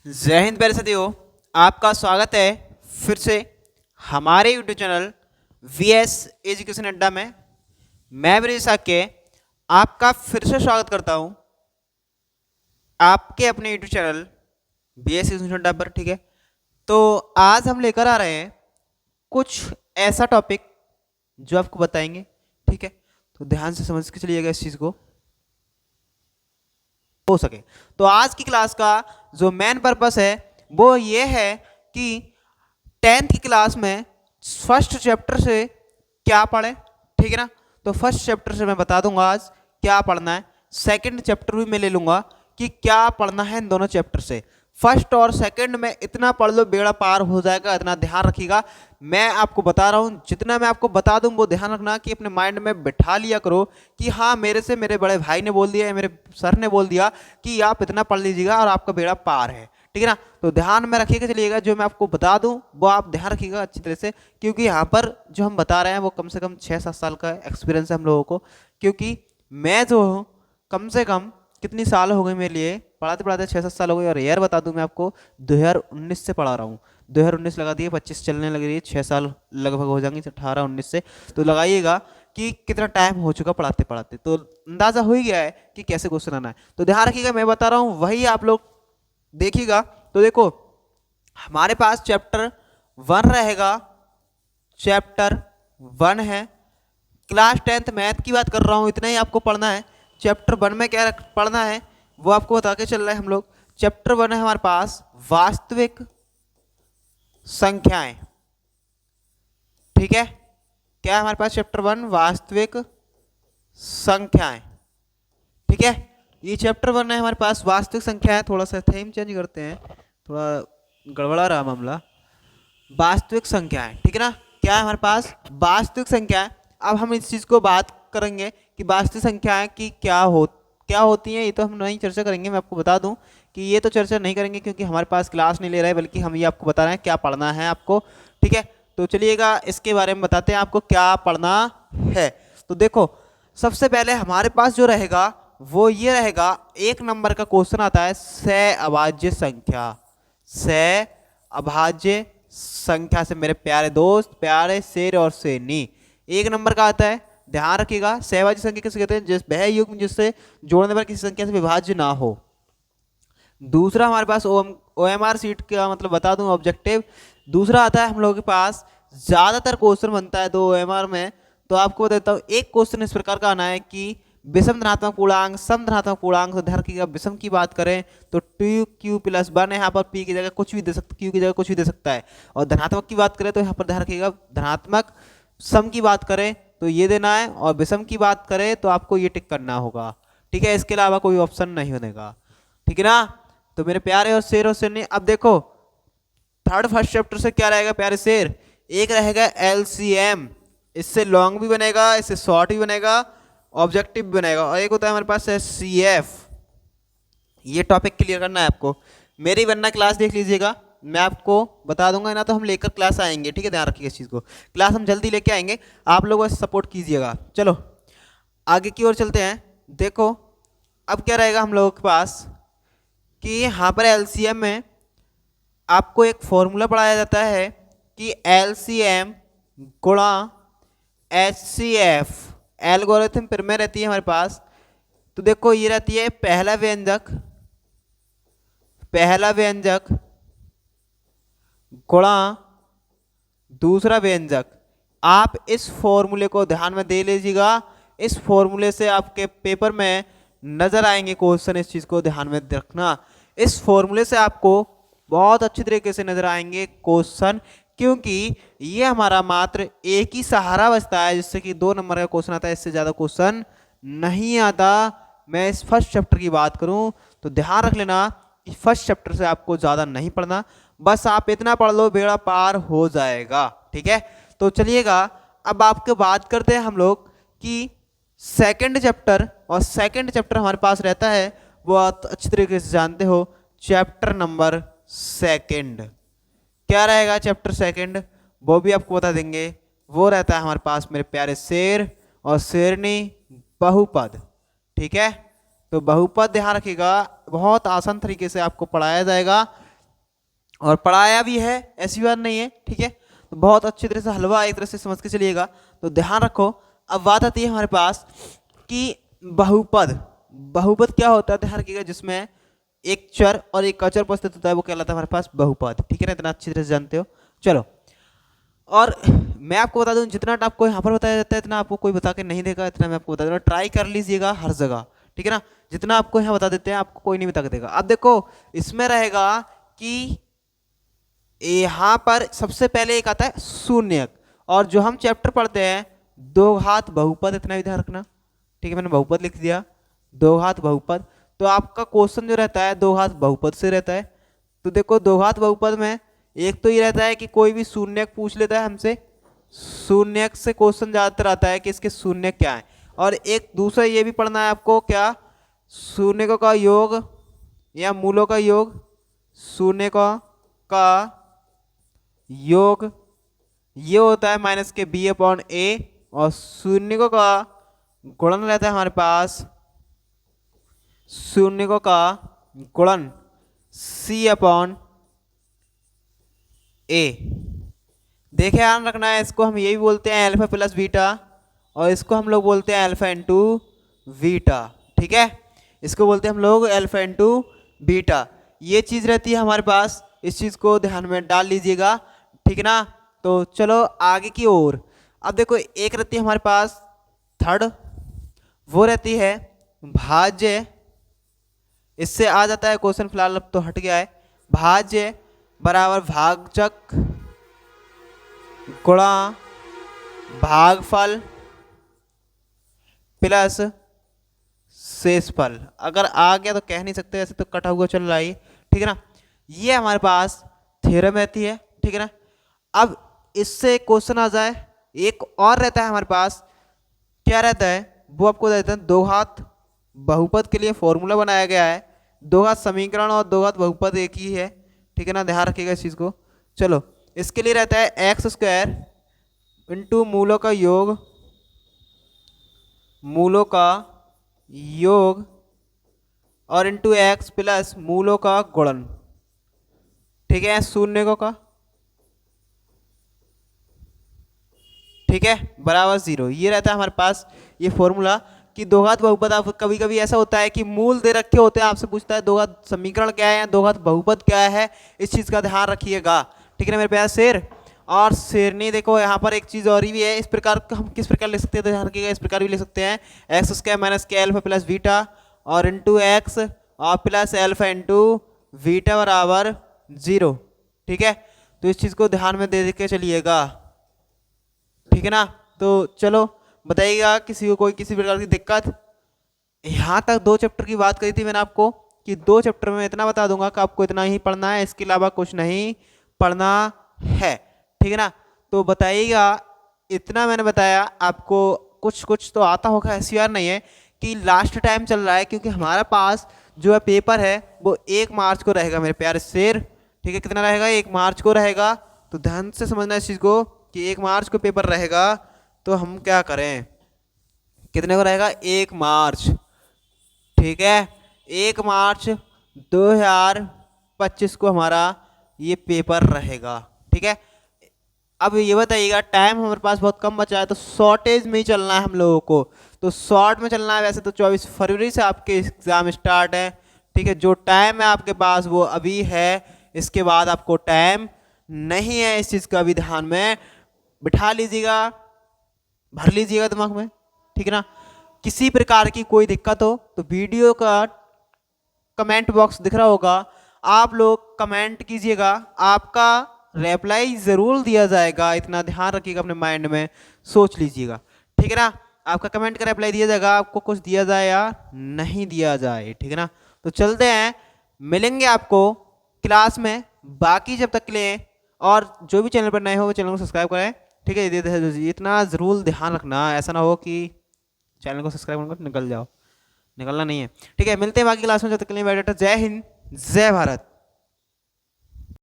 जय हिंद प्यारे साथियों, आपका स्वागत है फिर से हमारे यूट्यूब चैनल वीएस एजुकेशन अड्डा में। मैं ब्रजेश साक्य आपका फिर से स्वागत करता हूं आपके अपने यूट्यूब चैनल वीएस एजुकेशन अड्डा पर। ठीक है, तो आज हम लेकर आ रहे हैं कुछ ऐसा टॉपिक जो आपको बताएंगे। ठीक है, तो ध्यान से समझ के चलिएगा इस चीज़ को हो सके। तो आज की क्लास का जो मेन पर्पस है वो ये है कि 10th की क्लास में फर्स्ट चैप्टर से क्या पढ़े। ठीक है ना, तो फर्स्ट चैप्टर से मैं बता दूंगा आज क्या पढ़ना है। सेकंड चैप्टर भी मैं ले लूंगा कि क्या पढ़ना है इन दोनों चैप्टर से। फर्स्ट और सेकंड में इतना पढ़ लो बेड़ा पार हो जाएगा, इतना ध्यान रखिएगा। मैं आपको बता रहा हूं, जितना मैं आपको बता दूं वो ध्यान रखना कि अपने माइंड में बिठा लिया करो कि हाँ, मेरे से मेरे बड़े भाई ने बोल दिया या मेरे सर ने बोल दिया कि आप इतना पढ़ लीजिएगा और आपका बेड़ा पार है। ठीक है ना, तो ध्यान में रखिएगा चलिएगा। जो मैं आपको बता दूं वो आप ध्यान रखिएगा अच्छी तरह से, क्योंकि यहाँ पर जो हम बता रहे हैं वो कम से कम 6-7 साल का एक्सपीरियंस है हम लोगों को। क्योंकि मैं जो हूँ कम से कम कितनी साल हो गए मेरे लिए पढ़ाते पढ़ाते, 6-7 साल हो गए। और यार बता दूं मैं आपको 2019 से पढ़ा रहा हूँ। 2019 लगा दिए, 25 चलने लग रही है, 6 साल लगभग हो जाएंगे 18-19 से। तो लगाइएगा कि कितना टाइम हो चुका पढ़ाते पढ़ाते, तो अंदाजा हो ही गया है कि कैसे क्वेश्चन आना है। तो ध्यान रखिएगा, मैं बता रहा हूँ वही आप लोग देखिएगा। तो देखो, हमारे पास चैप्टर 1 रहेगा। चैप्टर 1 है, क्लास 10th मैथ की बात कर रहा हूँ, इतना ही आपको पढ़ना है। चैप्टर 1 में क्या पढ़ना है वो आपको बता के चल रहे हैं हम लोग। चैप्टर 1 है हमारे पास वास्तविक संख्याएं। ठीक है, क्या है हमारे पास चैप्टर 1? वास्तविक संख्याएं। ठीक है, ये चैप्टर 1 है हमारे पास वास्तविक संख्याएं। थोड़ा सा थीम चेंज करते हैं, थोड़ा गड़बड़ा रहा मामला। वास्तविक संख्याएं, ठीक है ना, क्या है हमारे पास? वास्तविक संख्याएं। अब हम इस चीज को बात करेंगे कि वास्तविक संख्याएं की क्या होती हैं। ये तो हम नहीं चर्चा करेंगे, मैं आपको बता दूं कि ये तो चर्चा नहीं करेंगे क्योंकि हमारे पास क्लास नहीं ले रहा है, बल्कि हम ये आपको बता रहे हैं क्या पढ़ना है आपको। ठीक है, तो चलिएगा इसके बारे में बताते हैं आपको क्या पढ़ना है। तो देखो, सबसे पहले हमारे पास जो रहेगा वो ये रहेगा, 1 नंबर का क्वेश्चन आता है सह अभाज्य संख्या। सह अभाज्य संख्या से मेरे प्यारे दोस्त, प्यारे शेर और शेरनी, 1 नंबर का आता है। ध्यान रखिएगा, सहभाज्य संख्या किसे कहते हैं? जिस वह युग्म जिससे जोड़ने पर किसी संख्या से विभाज्य ना हो। दूसरा हमारे पास OMR सीट का मतलब बता दूं, ऑब्जेक्टिव। दूसरा आता है हम लोगों के पास, ज्यादातर क्वेश्चन बनता है 2 OMR में। तो आपको बताता हूँ, एक क्वेश्चन इस प्रकार का आना है कि विषम धनात्मक पूर्णांक, सम धनात्मक पूर्णांक। तो ध्यान रखिएगा, विषम की बात करें तो 2q+1 है, यहाँ पर p की जगह कुछ भी दे सकता, q की जगह कुछ भी दे सकता है। और धनात्मक की बात करें तो यहाँ पर ध्यान रखिएगा, धनात्मक। सम की बात करें तो ये देना है, और विषम की बात करें तो आपको ये टिक करना होगा। ठीक है, इसके अलावा कोई ऑप्शन नहीं होगा। ठीक है ना, तो मेरे प्यारे और शेर और शेरनी, अब देखो फर्स्ट चैप्टर से क्या रहेगा प्यारे शेर? एक रहेगा LCM, इससे लॉन्ग भी बनेगा, इससे शॉर्ट भी बनेगा, ऑब्जेक्टिव भी बनेगा। और एक होता है हमारे पास SCF। ये टॉपिक क्लियर करना है आपको। मेरी वरना क्लास देख लीजिएगा, मैं आपको बता दूंगा ना, तो हम लेकर क्लास आएंगे। ठीक है, ध्यान रखिएगा इस चीज़ को, क्लास हम जल्दी लेके आएंगे, आप लोग बस सपोर्ट कीजिएगा। चलो आगे की ओर चलते हैं। देखो अब क्या रहेगा हम लोगों के पास कि यहाँ पर LCM में आपको एक फॉर्मूला पढ़ाया जाता है कि LCM गुणा HCF, एल्गोरिथम फिर में रहती है हमारे पास। तो देखो ये रहती है पहला व्यंजक गुणा दूसरा व्यंजक। आप इस फॉर्मूले को ध्यान में दे लीजिएगा, इस फॉर्मूले से आपके पेपर में नजर आएंगे क्वेश्चन, इस चीज को ध्यान में रखना। इस फॉर्मूले से आपको बहुत अच्छी तरीके से नजर आएंगे क्वेश्चन, क्योंकि ये हमारा मात्र एक ही सहारा बचता है जिससे कि 2 नंबर का क्वेश्चन आता है, इससे ज्यादा क्वेश्चन नहीं आता। मैं इस फर्स्ट चैप्टर की बात करूं तो ध्यान रख लेना कि फर्स्ट चैप्टर से आपको ज्यादा नहीं पढ़ना, बस आप इतना पढ़ लो बेड़ा पार हो जाएगा। ठीक है, तो चलिएगा अब आपके बात करते हैं हम लोग कि सेकंड चैप्टर। और सेकंड चैप्टर हमारे पास रहता है, वो आप अच्छी तरीके से जानते हो, चैप्टर नंबर सेकंड। क्या रहेगा चैप्टर सेकंड वो भी आपको बता देंगे। वो रहता है हमारे पास मेरे प्यारे शेर और शेरनी, बहुपद। ठीक है, तो बहुपद ध्यान रखिएगा, बहुत आसान तरीके से आपको पढ़ाया जाएगा। और पढ़ाया भी है, ऐसी बात नहीं है, ठीक है। तो बहुत अच्छी तरह से हलवा एक तरह से समझ के चलिएगा। तो ध्यान रखो। अब बात आती है हमारे पास कि बहुपद। बहुपद क्या होता है, ध्यान रखिएगा, जिसमें एक चर और एक अचर उपस्थित होता है, वो कहलाता है हमारे पास बहुपद, ठीक है ना, इतना अच्छी तरह से जानते हो। चलो, और मैं आपको बता दूं, जितना आपको यहाँ पर बताया जाता है इतना आपको कोई बता के नहीं देगा, इतना मैं आपको बता दूंगा। ट्राई कर लीजिएगा हर जगह, ठीक है ना। जितना आपको यहाँ बता देते हैं आपको कोई नहीं बता के देगा। अब देखो, इसमें रहेगा कि यहाँ पर सबसे पहले एक आता है शून्यक, और जो हम चैप्टर पढ़ते हैं दो घात बहुपद, इतना भी ध्यान रखना, ठीक है। मैंने बहुपद लिख दिया, दो घात बहुपद। तो आपका क्वेश्चन जो रहता है दो घात बहुपद से रहता है। तो देखो, दो घात बहुपद में एक तो ये रहता है कि कोई भी शून्यक पूछ लेता है हमसे, शून्यक से क्वेश्चन ज्यादातर आता है कि इसके शून्य क्या है। और एक दूसरा ये भी पढ़ना है आपको, क्या, शून्यकों का योग या मूलों का योग, शून्यकों का योग ये होता है माइनस के बी अपॉन ए, और शून्यकों का गुणन रहता है हमारे पास, शून्यकों का गुणन सी अपॉन ए। देखे, ध्यान रखना है, इसको हम यही बोलते हैं अल्फा प्लस बीटा, और इसको हम लोग बोलते हैं अल्फा इंटू बीटा, ठीक है। इसको बोलते हैं हम लोग अल्फा इंटू बीटा। ये चीज रहती है हमारे पास, इस चीज को ध्यान में डाल लीजिएगा, ठीक है ना। तो चलो आगे की ओर। अब देखो, एक रहती है हमारे पास थर्ड, वो रहती है भाज्य। इससे आ जाता है क्वेश्चन, फिलहाल अब तो हट गया है। भाज्य बराबर भाजक गुणा भागफल प्लस शेषफल। अगर आ गया तो कह नहीं सकते, ऐसे तो कटा हुआ चल रहा है, ठीक है ना। ये हमारे पास थ्योरम रहती है, ठीक है ना। अब इससे क्वेश्चन आ जाए, एक और रहता है हमारे पास, क्या रहता है वो आपको देते हैं। दो घात बहुपद के लिए फॉर्मूला बनाया गया है, दो घात समीकरण और दो घात बहुपद एक ही है, ठीक है ना, ध्यान रखिएगा इस चीज को। चलो, इसके लिए रहता है एक्स स्क्वायर इंटू मूलों का योग, मूलों का योग, और इंटू एक्स प्लस मूलों का गुणन, ठीक है, शून्यकों का, ठीक है, बराबर 0। ये रहता है हमारे पास ये फॉर्मूला कि दो घात बहुपद। आप कभी कभी ऐसा होता है कि मूल दे रखे होते हैं, आपसे पूछता है दो घात समीकरण क्या है या दो घात बहुपद क्या है, इस चीज का ध्यान रखिएगा, ठीक है ना मेरे प्यारे शेर और शेरनी। देखो, यहाँ पर एक चीज और भी है, इस प्रकार हम किस प्रकार लिख सकते हैं, तो ध्यान रखिएगा, इस प्रकार भी लिख सकते हैं, एक्स स्क्वायर माइनस के अल्फा प्लस बीटा और इंटू एक्स और प्लस अल्फा इंटू बीटा बराबर 0, ठीक है। तो इस चीज को ध्यान में दे के चलिएगा, ठीक है ना। तो चलो बताइएगा किसी को कोई किसी प्रकार की दिक्कत। यहाँ तक दो चैप्टर की बात करी थी मैंने आपको कि दो चैप्टर में इतना बता दूंगा कि आपको इतना ही पढ़ना है, इसके अलावा कुछ नहीं पढ़ना है, ठीक है ना। तो बताइएगा, इतना मैंने बताया आपको, कुछ कुछ तो आता होगा, ऐसी बात नहीं है कि लास्ट टाइम चल रहा है, क्योंकि हमारे पास जो है पेपर है वो 1 मार्च को रहेगा मेरे प्यारे शेर, ठीक है। कितना रहेगा, 1 मार्च को रहेगा। तो ध्यान से समझना इस चीज़ को कि 1 मार्च को पेपर रहेगा, तो हम क्या करें, कितने को रहेगा, 1 मार्च, ठीक है। 1 मार्च 2025 को हमारा ये पेपर रहेगा, ठीक है। अब ये बताइएगा, टाइम हमारे पास बहुत कम बचा है, तो शॉर्टेज में ही चलना है हम लोगों को, तो शॉर्ट में चलना है। वैसे तो 24 फरवरी से आपके एग्जाम स्टार्ट है, ठीक है। जो टाइम है आपके पास वो अभी है, इसके बाद आपको टाइम नहीं है, इस चीज़ का भी ध्यान में बिठा लीजिएगा, भर लीजिएगा दिमाग में, ठीक है ना। किसी प्रकार की कोई दिक्कत हो तो वीडियो का कमेंट बॉक्स दिख रहा होगा, आप लोग कमेंट कीजिएगा, आपका रिप्लाई जरूर दिया जाएगा, इतना ध्यान रखिएगा, अपने माइंड में सोच लीजिएगा, ठीक है ना। आपका कमेंट का रिप्लाई दिया जाएगा, आपको कुछ दिया जाए या नहीं दिया जाए, ठीक है ना। तो चलते हैं, मिलेंगे आपको क्लास में, बाकी जब तक के लिए, और जो भी चैनल पर नए हो वो चैनल को सब्सक्राइब करें, ठीक है। इतना ज़रूर ध्यान रखना, ऐसा ना हो कि चैनल को सब्सक्राइब करके निकल जाओ, निकलना नहीं है, ठीक है। मिलते हैं बाकी क्लास में, जब तक के लिए जय हिंद, जय भारत।